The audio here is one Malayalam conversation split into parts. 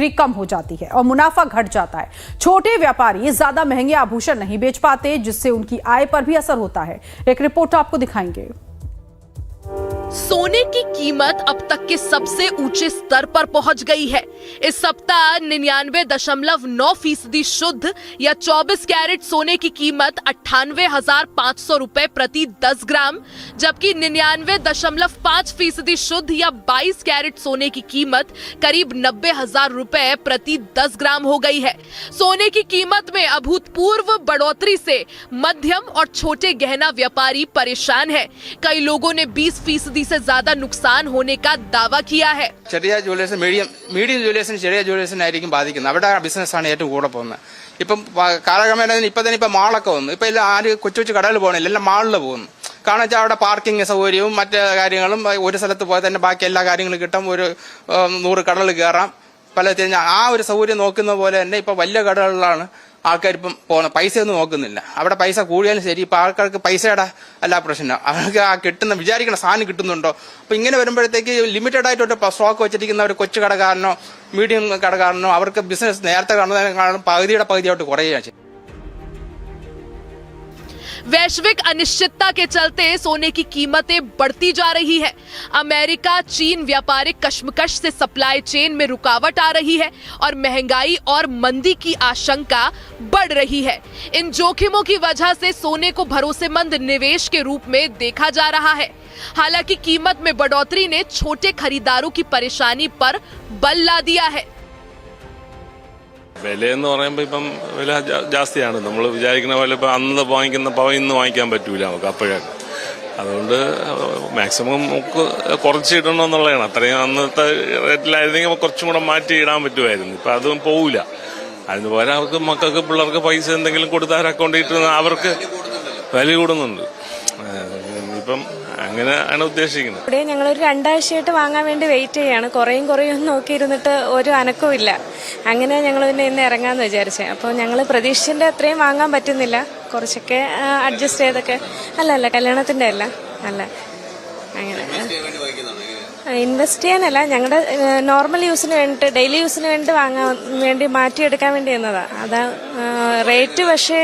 बिक्री कम हो जाती है और मुनाफा घट जाता है। छोटे व्यापारी ज्यादा महंगे आभूषण नहीं बेच पाते, जिससे उनकी आय पर भी असर होता है। एक रिपोर्ट आपको दिखाएंगे। सोने की कीमत अब तक के सबसे ऊंचे स्तर पर पहुंच गई है। इस सप्ताह 99.9% शुद्ध या 24 कैरेट सोने की कीमत 98,500 रुपए प्रति 10 ग्राम, जबकि 99.5% शुद्ध या 22 कैरेट सोने की कीमत करीब 90,000 रुपए प्रति 10 ग्राम हो गई है। सोने की कीमत में अभूतपूर्व बढ़ोतरी से मध्यम और छोटे गहना व्यापारी परेशान है। कई लोगों ने 20% से ज्यादा नुकसान होने का दावा किया है। ചെറിയ ജ്വല്ലേഴ്സ് മീഡിയം ജ്വല്ലേഴ്സിന് ചെറിയ ജ്വല്ലേഴ്സിനായിരിക്കും ബാധിക്കുന്നത്. അവിടെ ബിസിനസ്സാണ് ഏറ്റവും കൂടെ പോകുന്നത്. ഇപ്പം കാലക്രമേണ ഇപ്പം മാളൊക്കെ വന്നു. ഇപ്പം എല്ലാം ആരും കൊച്ചു കൊച്ചു കടകളിൽ പോകണില്ല, എല്ലാം മാളിൽ പോകുന്നു. കാരണം വെച്ചാൽ അവിടെ പാർക്കിംഗ് സൗകര്യവും മറ്റ് കാര്യങ്ങളും ഒരു സ്ഥലത്ത് പോയാൽ തന്നെ ബാക്കി എല്ലാ കാര്യങ്ങളും കിട്ടും. ഒരു 100 കടകൾ കയറാം. പലതിന് ആ ഒരു സൗകര്യം നോക്കുന്ന പോലെ തന്നെ ഇപ്പം വലിയ കടകളിലാണ് ആൾക്കാർ ഇപ്പം പോകുന്നത്. പൈസയൊന്നും നോക്കുന്നില്ല. അവിടെ പൈസ കൂടിയാലും ശരി, ഇപ്പം ആൾക്കാർക്ക് പൈസയുടെ അല്ല പ്രശ്നം, അവർക്ക് ആ കിട്ടുന്ന വിചാരിക്കുന്ന സാധനം കിട്ടുന്നുണ്ടോ. അപ്പം ഇങ്ങനെ വരുമ്പോഴത്തേക്ക് ലിമിറ്റഡ് ആയിട്ട് സ്റ്റോക്ക് വെച്ചിരിക്കുന്ന ഒരു കൊച്ചു കടക്കാരനോ മീഡിയം കടക്കാരനോ അവർക്ക് ബിസിനസ് നേരത്തെ കാണുന്നതിനേക്കാളും പകുതിയായിട്ട് കുറയുകയാണ് ചെയ്യുന്നത്. वैश्विक अनिश्चितता के चलते सोने की कीमतें बढ़ती जा रही है। अमेरिका चीन व्यापारिक कशमकश से सप्लाई चेन में रुकावट आ रही है और महंगाई और मंदी की आशंका बढ़ रही है। इन जोखिमों की वजह से सोने को भरोसेमंद निवेश के रूप में देखा जा रहा है। हालांकि कीमत में बढ़ोतरी ने छोटे खरीदारों की परेशानी पर बल ला दिया है। വിലയെന്ന് പറയുമ്പോൾ ഇപ്പം വില ജാസ്തിയാണ്. നമ്മൾ വിചാരിക്കുന്ന പോലെ ഇപ്പം അന്ന് വാങ്ങിക്കുന്ന പവ ഇന്ന് വാങ്ങിക്കാൻ പറ്റൂല നമുക്ക് അപ്പോഴൊക്കെ. അതുകൊണ്ട് മാക്സിമം നമുക്ക് കുറച്ച് ഇടണമെന്നുള്ളതാണ്. അത്രയും അന്നത്തെ റേറ്റിലായിരുന്നെങ്കിൽ കുറച്ചും കൂടെ മാറ്റി ഇടാൻ പറ്റുമായിരുന്നു. ഇപ്പം അതും പോവില്ല. അതിന് പോലെ അവർക്ക് മക്കൾക്ക് പിള്ളേർക്ക് പൈസ എന്തെങ്കിലും കൊടുത്താൽ അക്കൗണ്ടിൽ ഇട്ട് അവർക്ക് വില കൂടുന്നുണ്ട്. ഇപ്പം അങ്ങനെയാണ് ഉദ്ദേശിക്കുന്നത്. ഇവിടെ ഞങ്ങളൊരു 2 ആഴ്ചയായിട്ട് വാങ്ങാൻ വേണ്ടി വെയിറ്റ് ചെയ്യാണ്. കുറയും നോക്കിയിരുന്നിട്ട് ഒരു അനക്കവും ഇല്ല. അങ്ങനെ ഞങ്ങൾ പിന്നെ ഇന്ന് ഇറങ്ങാന്ന് വിചാരിച്ചത്. അപ്പോൾ ഞങ്ങൾ പ്രതീക്ഷിച്ചിൻ്റെ അത്രയും വാങ്ങാൻ പറ്റുന്നില്ല. കുറച്ചൊക്കെ അഡ്ജസ്റ്റ് ചെയ്തൊക്കെ. അല്ല കല്യാണത്തിൻ്റെ അല്ല അങ്ങനെ ഇൻവെസ്റ്റ് ചെയ്യാനല്ല, ഞങ്ങളുടെ നോർമൽ യൂസിന് വേണ്ടിയിട്ട് ഡെയിലി യൂസിന് വേണ്ടി വാങ്ങാൻ വേണ്ടി മാറ്റിയെടുക്കാൻ വേണ്ടി എന്നതാണ്. അതാ റേറ്റ് പക്ഷേ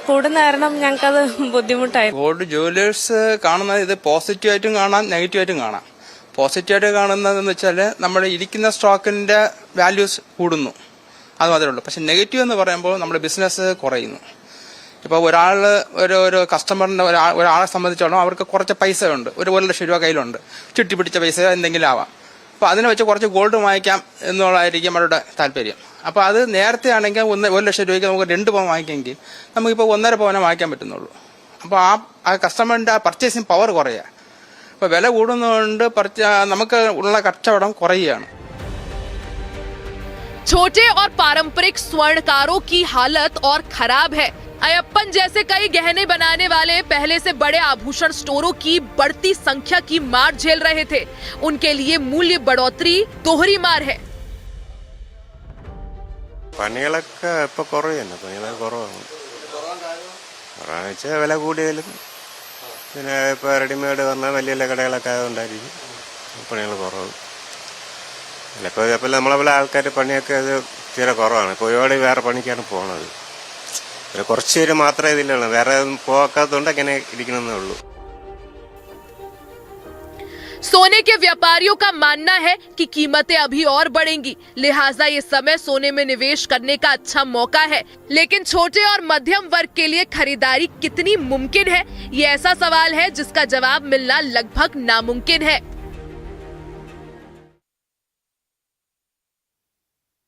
കൂടുന്ന കാരണം ഞങ്ങൾക്കത് ബുദ്ധിമുട്ടായി. ഗോൾഡ് ജ്വല്ലേഴ്സ് കാണുന്നത് ഇത് പോസിറ്റീവായിട്ടും കാണാം, നെഗറ്റീവായിട്ടും കാണാം. പോസിറ്റീവായിട്ട് കാണുന്നതെന്ന് വെച്ചാൽ നമ്മുടെ ഇരിക്കുന്ന സ്റ്റോക്കിന്റെ വാല്യൂസ് കൂടുന്നു, അത് മാത്രമേ ഉള്ളൂ. പക്ഷെ നെഗറ്റീവ് എന്ന് പറയുമ്പോൾ നമ്മുടെ ബിസിനസ് കുറയുന്നു. ഇപ്പോൾ ഒരു കസ്റ്റമറിന്റെ ഒരാളെ സംബന്ധിച്ചോളം അവർക്ക് കുറച്ച് പൈസ ഉണ്ട്, ഒരു 1 ലക്ഷം രൂപ കയ്യിലുണ്ട്, ചുറ്റിപ്പിടിച്ച പൈസ എന്തെങ്കിലും ആവാം. അപ്പോൾ അതിനെ വെച്ച് കുറച്ച് ഗോൾഡ് വാങ്ങിക്കാം എന്നുള്ളതായിരിക്കും അവരുടെ താല്പര്യം. അപ്പോൾ അത് നേരത്തെ ആണെങ്കിൽ 1 ലക്ഷം രൂപയ്ക്ക് നമുക്ക് 2 പവൻ വാങ്ങിക്കുമെങ്കിൽ നമുക്കിപ്പോൾ 1.5 പവനെ വാങ്ങിക്കാൻ പറ്റുന്നുള്ളൂ. അപ്പോൾ ആ കസ്റ്റമറിന്റെ പർച്ചേസിങ് പവർ കുറയുക. അപ്പോൾ വില കൂടുന്നതുകൊണ്ട് നമുക്ക് ഉള്ള കച്ചവടം കുറയുകയാണ്. छोटे और पारंपरिक स्वर्णकारों की हालत और खराब है। अयप्पन जैसे कई गहने बनाने वाले पहले से बड़े आभूषण स्टोरों की बढ़ती संख्या की मार झेल रहे थे। उनके लिए मूल्य बढ़ोतरी दोहरी मार है। പണികളൊക്കെ ഇപ്പൊ കുറവാണ്. വില കൂടിയാലും പിന്നെ ഇപ്പൊ റെഡിമെയ്ഡ് പറഞ്ഞാൽ വലിയ കടകളൊക്കെ ആയതുകൊണ്ടായിരിക്കും പണികൾ കുറവ്. ഇപ്പോൾ നമ്മളെ ആൾക്കാർ പണിയൊക്കെ അത് തീരെ കുറവാണ്. ഇപ്പോൾ ഒരുപാട് വേറെ പണിക്കാണ് പോണത്. കുറച്ച് പേര് മാത്രമേ ഇതിലുള്ളൂ, വേറെ പോകാത്തതുകൊണ്ട് അങ്ങനെ ഇരിക്കണമെന്നേ ഉള്ളൂ. सोने के व्यापारियों का मानना है कि कीमतें अभी और बढ़ेंगी, लिहाजा ये समय सोने में निवेश करने का अच्छा मौका है। लेकिन छोटे और मध्यम वर्ग के लिए खरीदारी कितनी मुमकिन है, ये ऐसा सवाल है जिसका जवाब मिलना लगभग नामुमकिन है।